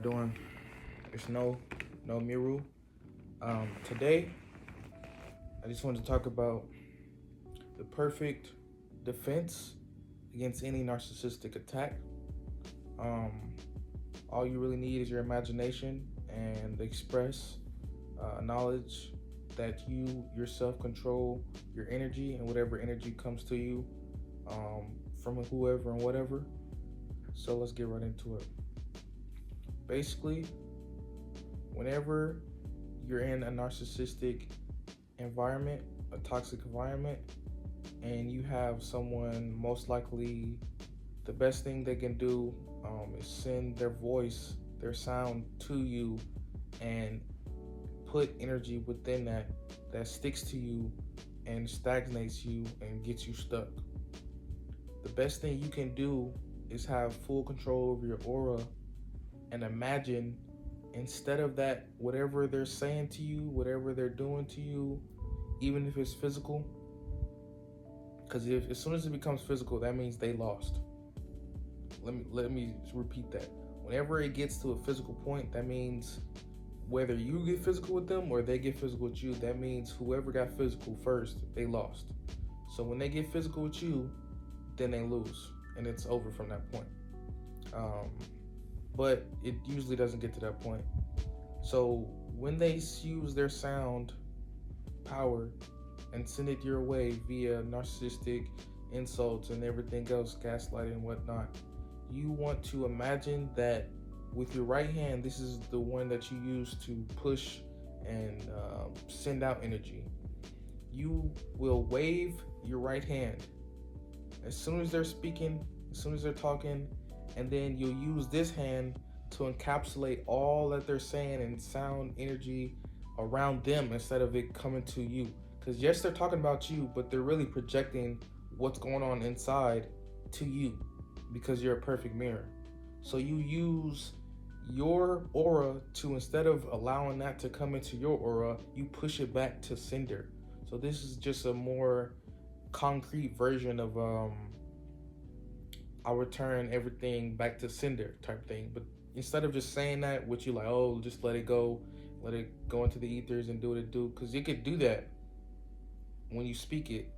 doing? It's no Miru. Today, I just wanted to talk about the perfect defense against any narcissistic attack. Um, all you really need is your imagination and express knowledge that you yourself control your energy and whatever energy comes to you from whoever and whatever. So let's get right into it. Basically, whenever you're in a narcissistic environment, a toxic environment, and you have someone, most likely the best thing they can do is send their voice, their sound to you, and put energy within that sticks to you and stagnates you and gets you stuck. The best thing you can do is have full control over your aura and imagine, instead of that, whatever they're saying to you, whatever they're doing to you, even if it's physical, because if as soon as it becomes physical, that means they lost. Let me repeat that. Whenever it gets to a physical point, that means whether you get physical with them or they get physical with you, that means whoever got physical first, they lost. So when they get physical with you, then they lose, and it's over from that point. But it usually doesn't get to that point. So when they use their sound power and send it your way via narcissistic insults and everything else, gaslighting and whatnot, you want to imagine that with your right hand, this is the one that you use to push and send out energy. You will wave your right hand as soon as they're speaking, as soon as they're talking, and then you'll use this hand to encapsulate all that they're saying and sound energy around them instead of it coming to you. Because yes, they're talking about you, but they're really projecting what's going on inside to you because you're a perfect mirror. So you use your aura to, instead of allowing that to come into your aura, you push it back to sender. So this is just a more concrete version of I'll return everything back to sender type thing. But instead of just saying that, which you like, oh, just let it go into the ethers and do what it do, because you could do that when you speak it,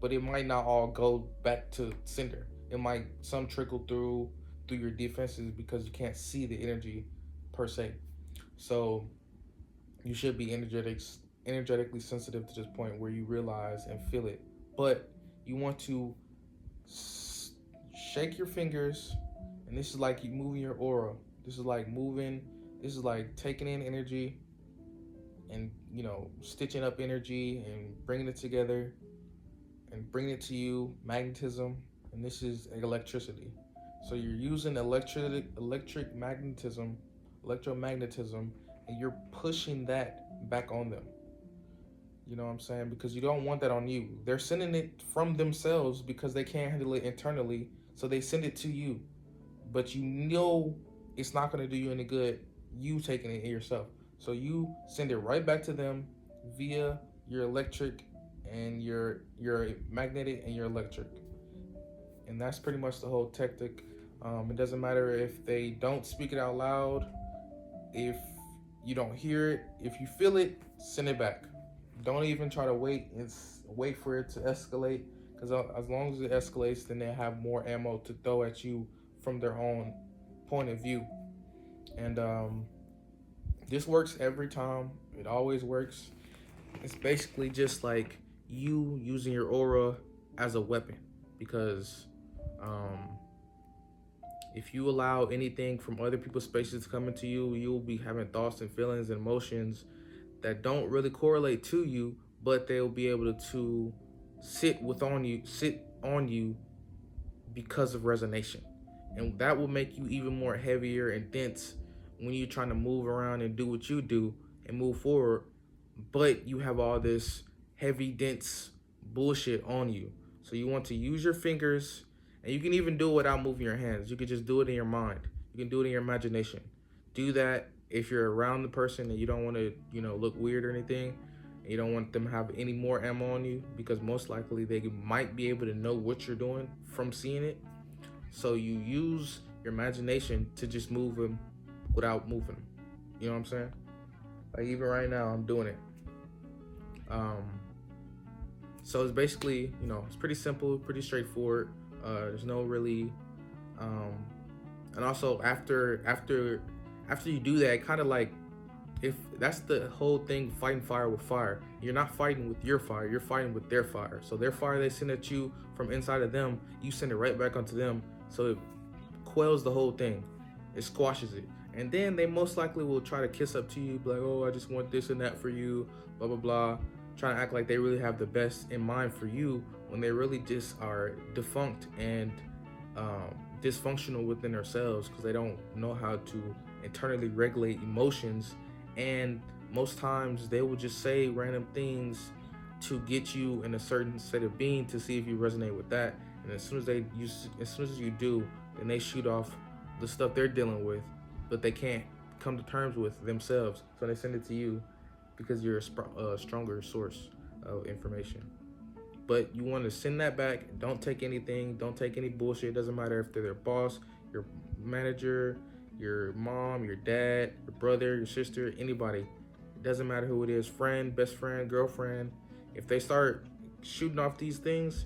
but it might not all go back to sender. It might some trickle through your defenses because you can't see the energy per se. So you should be energetically sensitive to this point where you realize and feel it. But you want to shake your fingers, and this is like you moving your aura. This is like taking in energy and, stitching up energy and bringing it together and bringing it to you, magnetism, and this is electricity. So you're using electromagnetism, and you're pushing that back on them. You know what I'm saying? Because you don't want that on you. They're sending it from themselves because they can't handle it internally, so they send it to you. But you know it's not going to do you any good, you taking it in yourself. So you send it right back to them via your electric and your magnetic and your electric. And that's pretty much the whole tactic. It doesn't matter if they don't speak it out loud, if you don't hear it, if you feel it, send it back. Don't even try to wait for it to escalate, because as long as it escalates, then they have more ammo to throw at you from their own point of view. And this works every time. It always works. It's basically just like you using your aura as a weapon, because if you allow anything from other people's spaces to come into you, you'll be having thoughts and feelings and emotions that don't really correlate to you, but they'll be able to sit on you because of resonation. And that will make you even more heavier and dense when you're trying to move around and do what you do and move forward, but you have all this heavy, dense bullshit on you. So you want to use your fingers, and you can even do it without moving your hands. You can just do it in your mind. You can do it in your imagination. Do that if you're around the person and you don't want to, look weird or anything. And you don't want them to have any more ammo on you, because most likely they might be able to know what you're doing from seeing it. So you use your imagination to just move them without moving them. You know what I'm saying? Like even right now, I'm doing it. So it's basically, you know, it's pretty simple, pretty straightforward. There's no really, and also after you do that, kind of like, if that's the whole thing, fighting fire with fire. You're not fighting with your fire, you're fighting with their fire. So their fire they send at you from inside of them, you send it right back onto them. So it quells the whole thing, it squashes it. And then they most likely will try to kiss up to you, be like, oh, I just want this and that for you, blah, blah, blah. Trying to act like they really have the best in mind for you when they really just are defunct and dysfunctional within themselves, because they don't know how to internally regulate emotions. And most times they will just say random things to get you in a certain state of being to see if you resonate with that. And as soon as you do, then they shoot off the stuff they're dealing with, but they can't come to terms with themselves. So they send it to you because you're a stronger source of information. But you want to send that back. Don't take anything. Don't take any bullshit. It doesn't matter if they're their boss, your manager, your mom, your dad, your brother, your sister, anybody. It doesn't matter who it is, friend, best friend, girlfriend. If they start shooting off these things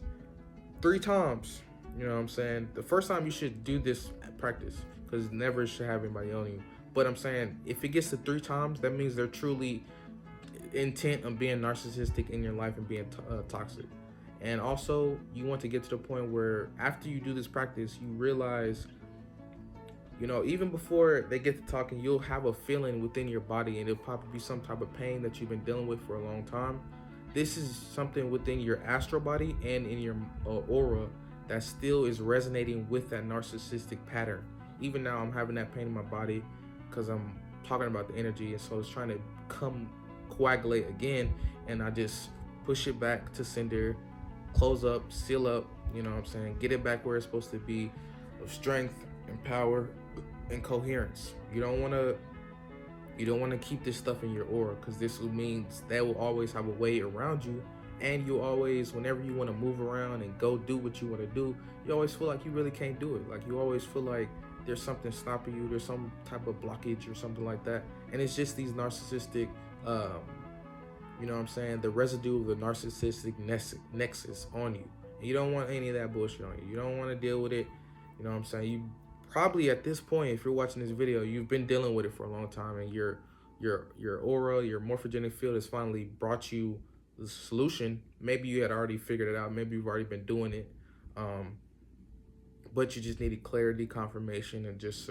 3 times, you know what I'm saying? The first time you should do this at practice, because never should have anybody on you. But I'm saying if it gets to 3 times, that means they're truly intent on being narcissistic in your life and being toxic. And also, you want to get to the point where after you do this practice, you realize, you know, even before they get to talking, you'll have a feeling within your body, and it'll probably be some type of pain that you've been dealing with for a long time. This is something within your astral body and in your aura that still is resonating with that narcissistic pattern. Even now, I'm having that pain in my body because I'm talking about the energy, and so it's trying to come coagulate again, and I just push it back to sender, close up, seal up, you know what I'm saying, get it back where it's supposed to be, with strength and power and coherence. You don't want to keep this stuff in your aura, because this means that will always have a weight around you, and you always, whenever you want to move around and go do what you want to do, you always feel like you really can't do it. Like you always feel like there's something stopping you, there's some type of blockage or something like that. And it's just these narcissistic, you know what I'm saying, the residue of the narcissistic nexus on you. And you don't want any of that bullshit on you. You don't want to deal with it. You know what I'm saying? You probably at this point, if you're watching this video, you've been dealing with it for a long time, and your aura, your morphogenic field has finally brought you the solution. Maybe you had already figured it out. Maybe you've already been doing it. But you just needed clarity, confirmation, and just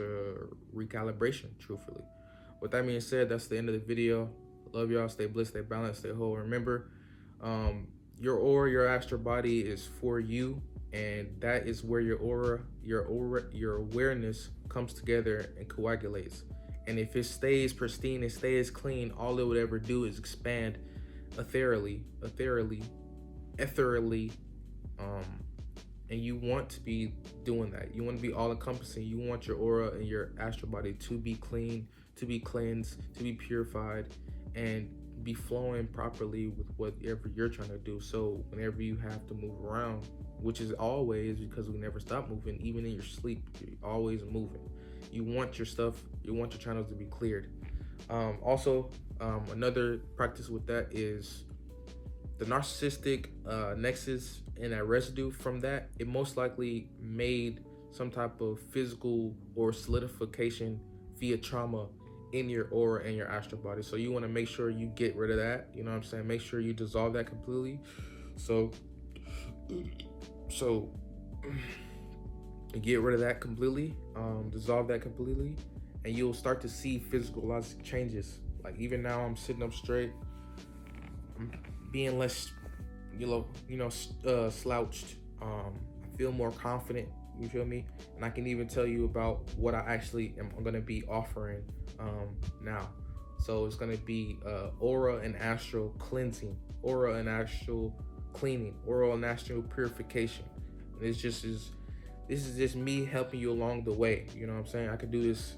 recalibration, truthfully. With that being said, that's the end of the video. Love y'all. Stay blessed, stay balanced, stay whole. Remember, your aura, your astral body is for you, and that is where your awareness comes together and coagulates. And if it stays pristine, it stays clean, all it would ever do is expand ethereally, and you want to be doing that. You want to be all-encompassing. You want your aura and your astral body to be clean, to be cleansed, to be purified, and be flowing properly with whatever you're trying to do. So whenever you have to move around, which is always, because we never stop moving, even in your sleep, you're always moving. You want your stuff, you want your channels to be cleared. Also, another practice with that is the narcissistic nexus and that residue from that. It most likely made some type of physical or solidification via trauma in your aura and your astral body. So you want to make sure you get rid of that. You know what I'm saying? Make sure you dissolve that completely. So get rid of that completely, dissolve that completely, and you'll start to see physiological changes. Like even now, I'm sitting up straight, I'm being less, slouched. I feel more confident. You feel me? And I can even tell you about what I actually am going to be offering now. So it's going to be aura and astral cleansing, aura and astral cleaning, aura and astral purification. And this is just me helping you along the way. You know what I'm saying? I can do this.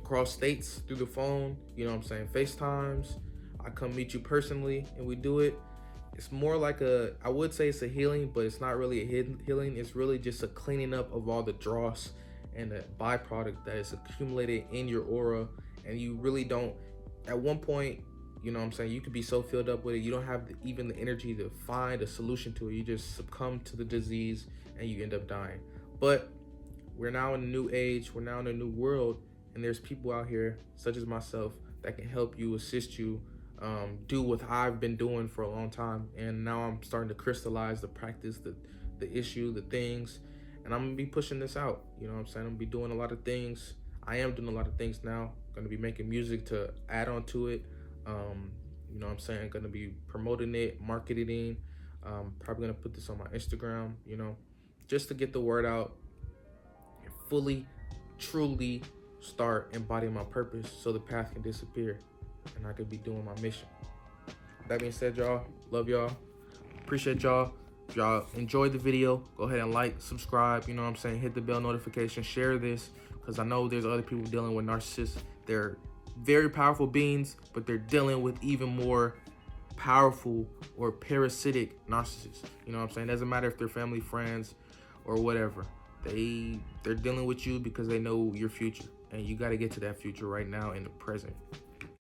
Across states through the phone. You know what I'm saying? FaceTimes. I come meet you personally, and we do it. It's more like I would say it's a healing, but it's not really a healing. It's really just a cleaning up of all the dross and a byproduct that is accumulated in your aura, and you really don't, at one point, you know what I'm saying, you could be so filled up with it, you don't have even the energy to find a solution to it. You just succumb to the disease and you end up dying. But we're now in a new age, we're now in a new world, and there's people out here, such as myself, that can help you, assist you, do what I've been doing for a long time. And now I'm starting to crystallize the practice, the issue, the things, and I'm gonna be pushing this out. You know what I'm saying? I'm gonna be doing a lot of things. I am doing a lot of things now. Gonna be making music to add on to it. You know what I'm saying? Gonna be promoting it, marketing. Probably gonna put this on my Instagram, you know, just to get the word out and fully, truly start embodying my purpose so the path can disappear and I could be doing my mission. That being said, y'all, love y'all. Appreciate y'all. If y'all enjoyed the video, go ahead and like, subscribe, you know what I'm saying? Hit the bell notification, share this, because I know there's other people dealing with narcissists. They're very powerful beings, but they're dealing with even more powerful or parasitic narcissists. You know what I'm saying? Doesn't matter if they're family, friends, or whatever. They're dealing with you because they know your future, and you got to get to that future right now in the present.